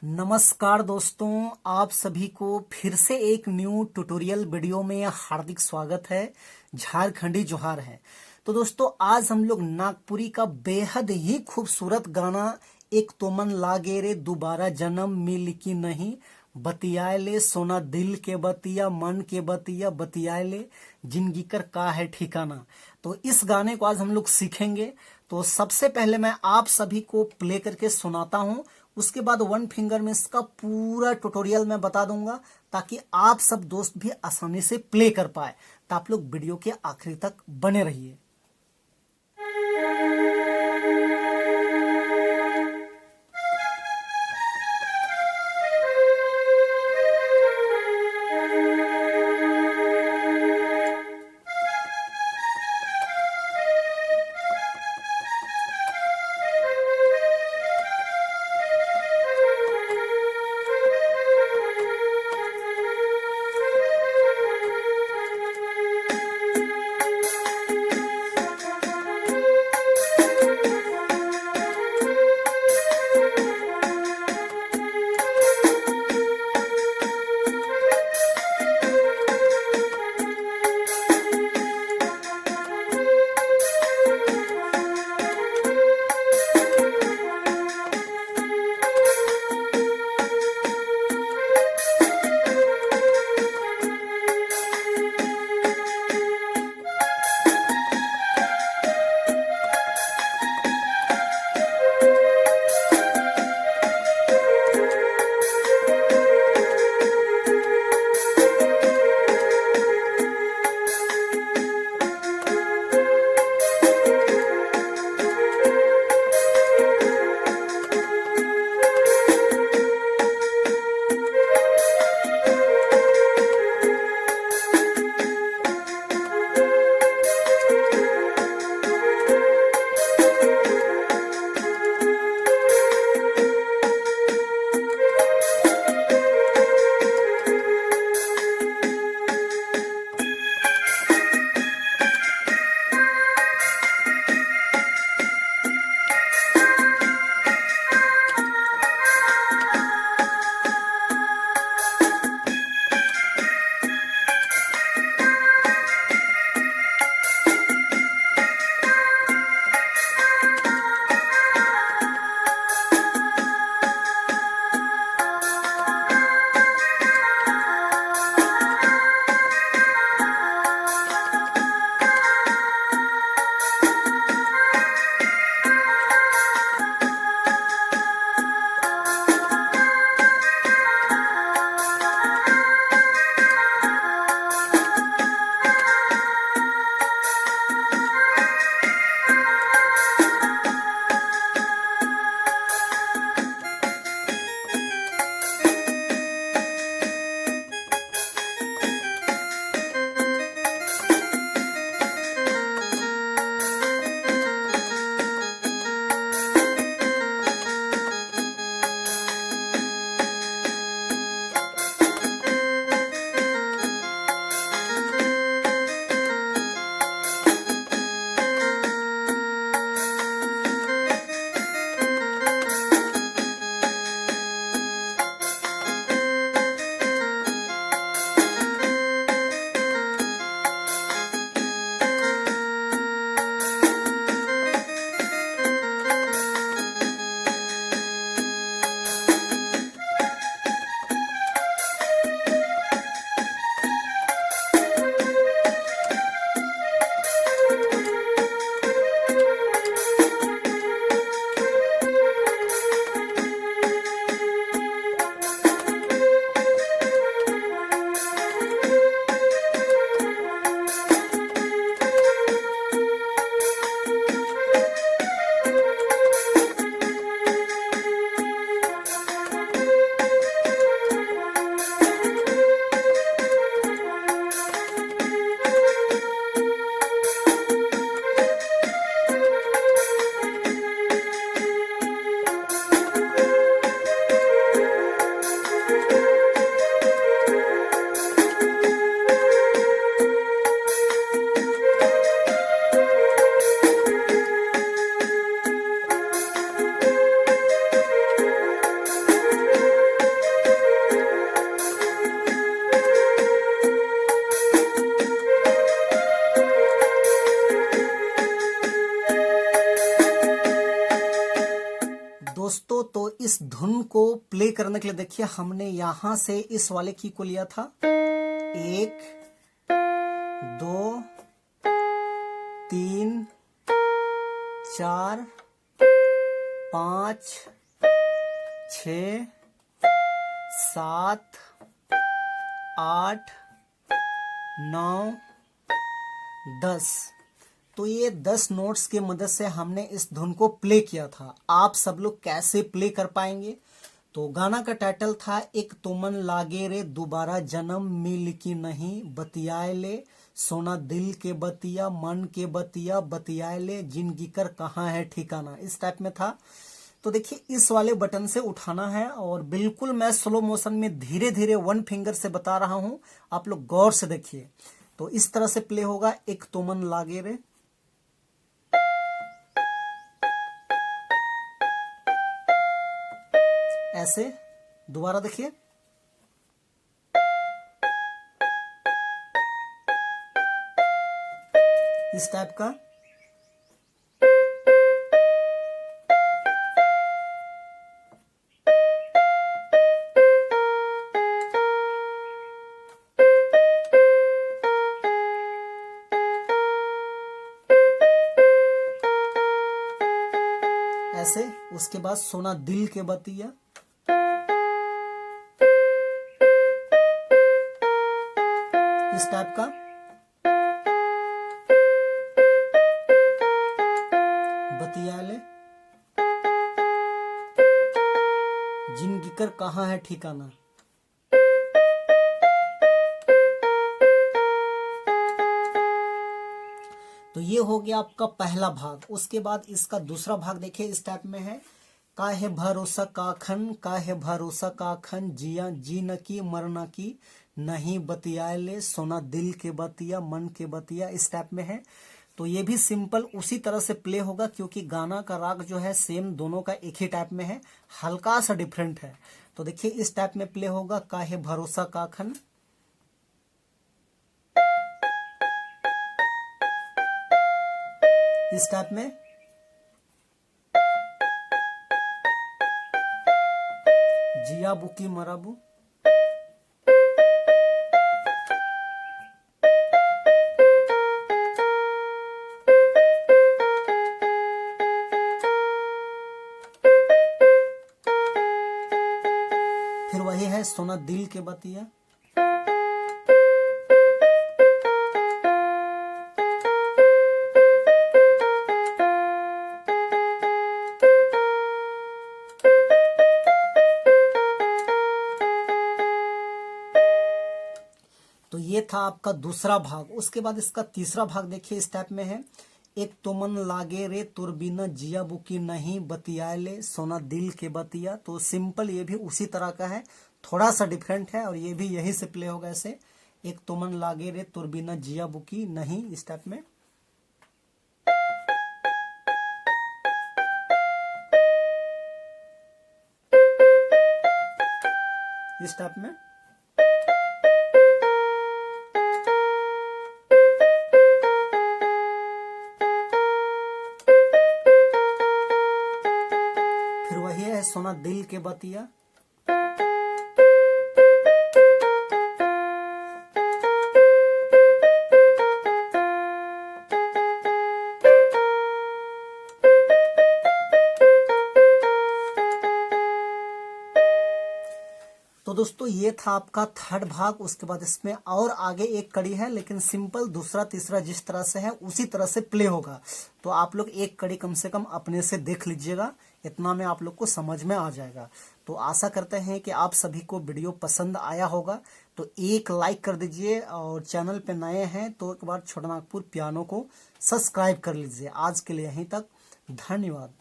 नमस्कार दोस्तों, आप सभी को फिर से एक न्यू ट्यूटोरियल वीडियो में हार्दिक स्वागत है। झारखंडी जोहार है। तो दोस्तों, आज हम लोग नागपुरी का बेहद ही खूबसूरत गाना एक तो मन लागे रे दोबारा जन्म मिल की नहीं, बतियाए ले सोना दिल के बतिया मन के बतिया बतियाए ले जिंदगी कर का है ठिकाना। तो इस गाने को आज हम लोग सीखेंगे। तो सबसे पहले मैं आप सभी को प्ले करके सुनाता हूं, उसके बाद वन फिंगर में इसका पूरा ट्यूटोरियल मैं बता दूंगा ताकि आप सब दोस्त भी आसानी से प्ले कर पाए। तो आप लोग वीडियो के आखिरी तक बने रहिए। धुन को प्ले करने के लिए देखिए हमने यहां से इस वाले की को लिया था, 1 2 3 4 5 6 7 8 9 10। तो ये 10 नोट्स की मदद से हमने इस धुन को प्ले किया था। आप सब लोग कैसे प्ले कर पाएंगे? तो गाना का टाइटल था एक तुमन लागे रे दोबारा जन्म मिल की नहीं, बतियाए ले सोना दिल के बतिया मन के बतिया, बतियाए ले जिंदगी कर कहाँ है ठिकाना, इस टाइप में था। तो देखिए इस वाले बटन से उठाना है और बिल्कुल मैं स्लो मोशन में धीरे धीरे 1 फिंगर से बता रहा हूं, आप लोग गौर से देखिए। तो इस तरह से प्ले होगा, एक तुमन लागे रे, ऐसे। दोबारा देखिए, इस टाइप का। ऐसे। उसके बाद सोना दिल के बतिया, इस टाइप का। बतिया ले जिंदगी कर कहाँ है ठिकाना। तो ये हो गया आपका पहला भाग। उसके बाद इसका दूसरा भाग देखिए, इस टाइप में है, काहे भरोसा काखन, काहे भरोसा काखन, जिया जी न की मरना की नहीं, बतियाए ले सोना दिल के बतिया मन के बतिया, इस टाइप में है। तो ये भी सिंपल उसी तरह से प्ले होगा, क्योंकि गाना का राग जो है सेम दोनों का एक ही टाइप में है, हल्का सा डिफरेंट है। तो देखिए इस टाइप में प्ले होगा, काहे भरोसा काखन, इस टाइप में। जिया बुकी मराबू, फिर वही है सोना दिल के बतिया, तो ये था आपका दूसरा भाग। उसके बाद इसका तीसरा भाग देखिए, इस टाइप में है, एक तुमन लागे रे तुरबीना जिया बुकी नहीं, बतियाए ले सोना दिल के बतिया। तो सिंपल ये भी उसी तरह का है, थोड़ा सा डिफरेंट है, और ये भी यही से प्ले होगा ऐसे, एक तुमन लागे रे तुरबीना जिया बुकी नहीं, इस टाइप में। इस टाइप में। फिर वही है सोना दिल के बतिया, तो दोस्तों ये था आपका थर्ड भाग। उसके बाद इसमें और आगे एक कड़ी है, लेकिन सिंपल दूसरा तीसरा जिस तरह से है उसी तरह से प्ले होगा। तो आप लोग एक कड़ी कम से कम अपने से देख लीजिएगा, इतना में आप लोग को समझ में आ जाएगा। तो आशा करते हैं कि आप सभी को वीडियो पसंद आया होगा। तो एक लाइक कर दीजिए, और चैनल पे नए हैं तो एक बार छोटा नागपुर पियानो को सब्सक्राइब कर लीजिए। आज के लिए यहीं तक, धन्यवाद।